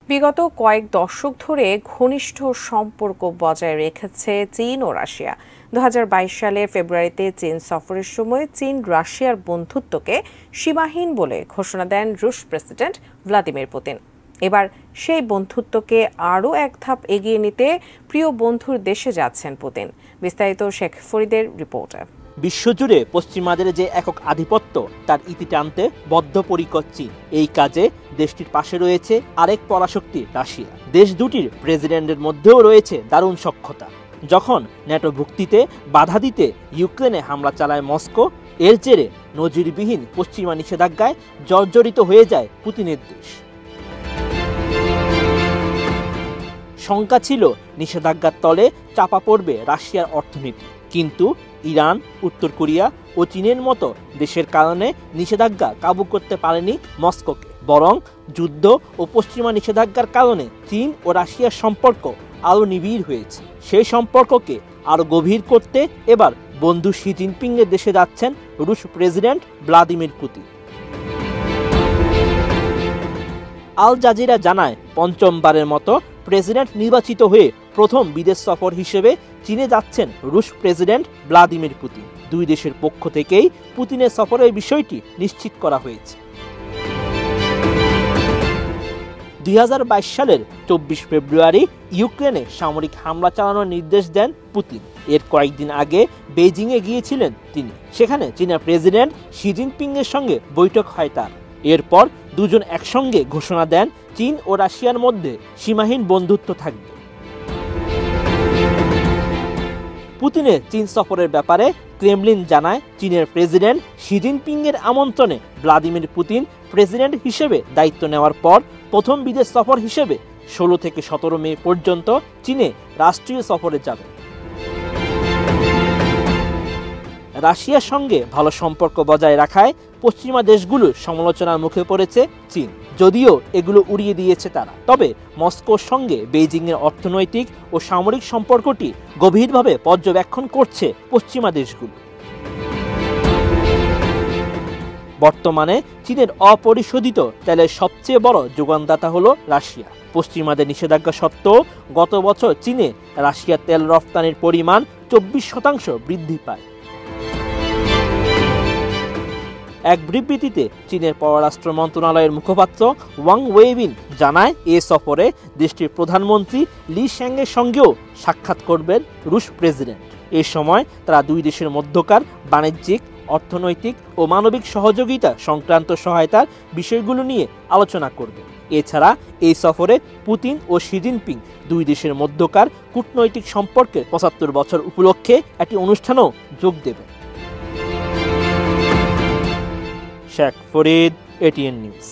বিগত কয়েক দশক ধরে ঘনিষ্ঠ সম্পর্ক বজায় রেখেছে চীন ও রাশিয়া। 2022 সালের ফেব্রুয়ারিতে চীন সফরের সময় চীন রাশিয়ার বন্ধুত্বকে সীমাহীন বলে ঘোষণা দেন রুশ প্রেসিডেন্ট ভ্লাদিমির পুতিন। এবার সেই বন্ধুত্বকে আরও এক ধাপ এগিয়ে নিতে প্রিয় বন্ধুর দেশে যাচ্ছেন পুতিন। বিস্তারিত শেখ ফরিদের রিপোর্টে। বিশ্বজুড়ে পশ্চিমাদের যে একক আধিপত্য তার ইতি টানতে বদ্ধপরিকর চীন। এই কাজে দেশটির পাশে রয়েছে আরেক পরাশক্তি রাশিয়া। দেশ দুটির প্রেসিডেন্টের মধ্যেও রয়েছে দারুণ সখ্যতা। যখন ন্যাটো ভুক্তিতে বাধা দিতে ইউক্রেনে হামলা চালায় মস্কো, এর জেরে নজিরবিহীন পশ্চিমা নিষেধাজ্ঞায় জর্জরিত হয়ে যায় পুতিনের দেশ। শঙ্কা ছিল নিষেধাজ্ঞার তলে চাপা পড়বে রাশিয়ার অর্থনীতি, কিন্তু ইরান, উত্তর কোরিয়া ও চীনের মতো দেশের কারণে নিষেধাজ্ঞা কাবু করতে পারেনি মস্কোকে। বরং যুদ্ধ ও পশ্চিমা নিষেধাজ্ঞার কারণে চীন ও রাশিয়ার সম্পর্ক আরও নিবিড় হয়েছে। সেই সম্পর্ককে আরও গভীর করতে এবার বন্ধু শি জিনপিংয়ের দেশে যাচ্ছেন রুশ president Vladimir Putin. Al Jazeera জানায়, পঞ্চমবারের মতো প্রেসিডেন্ট নির্বাচিত হয়ে প্রথম বিদেশ সফর হিসেবে চীনে যাচ্ছেন রুশ প্রেসিডেন্ট ভ্লাদিমির পুতিন। দুই দেশের পক্ষ থেকেই পুতিনের সফরের বিষয়টি নিশ্চিত করা হয়েছে। 2022 সালের 24 ফেব্রুয়ারি ইউক্রেনে সামরিক হামলা চালানোর নির্দেশ দেন পুতিন। এর কয়েকদিন আগে বেইজিংয়ে গিয়েছিলেন তিনি। সেখানে চীনা প্রেসিডেন্ট শি জিনপিংয়ের সঙ্গে বৈঠক হয় তার। এরপর দুজন একসঙ্গে ঘোষণা দেন চীন ও রাশিয়ার মধ্যে সীমাহীন বন্ধুত্ব থাকবে। পুতিনের চীন সফরের ব্যাপারে ক্রেমলিন জানায়, চীনের প্রেসিডেন্ট শি জিনপিংয়ের আমন্ত্রণে ভ্লাদিমির পুতিন প্রেসিডেন্ট হিসেবে দায়িত্ব নেওয়ার পর প্রথম বিদেশ সফর হিসেবে 16 থেকে 17 মে পর্যন্ত চীনে রাষ্ট্রীয় সফরে যাবেন। রাশিয়ার সঙ্গে ভালো সম্পর্ক বজায় রাখায় পশ্চিমা দেশগুলোর সমালোচনার মুখে পড়েছে চীন, যদিও এগুলো উড়িয়ে দিয়েছে তারা। তবে মস্কোর সঙ্গে বেইজিংয়ের অর্থনৈতিক ও সামরিক সম্পর্কটি গভীরভাবে পর্যবেক্ষণ করছে পশ্চিমা দেশগুলো। বর্তমানে চীনের অপরিশোধিত তেলের সবচেয়ে বড় যোগানদাতা হলো রাশিয়া। পশ্চিমাদের নিষেধাজ্ঞা সত্ত্বেও গত বছর চীনে রাশিয়ার তেল রফতানির পরিমাণ 24% বৃদ্ধি পায়। এক বিবৃতিতে চীনের পররাষ্ট্র মন্ত্রণালয়ের মুখপাত্র ওয়াং ওয়েবিন জানায়, এ সফরে দেশটির প্রধানমন্ত্রী লি শ্যাংয়ের সঙ্গেও সাক্ষাৎ করবেন রুশ প্রেসিডেন্ট। এ সময় তারা দুই দেশের মধ্যকার বাণিজ্যিক, অর্থনৈতিক ও মানবিক সহযোগিতা সংক্রান্ত সহায়তার বিষয়গুলো নিয়ে আলোচনা করবে। এছাড়া এই সফরে পুতিন ও শি জিনপিং দুই দেশের মধ্যকার কূটনৈতিক সম্পর্কের 75 বছর উপলক্ষে একটি অনুষ্ঠানেও যোগ দেবেন। Sheikh Farid, ATN news.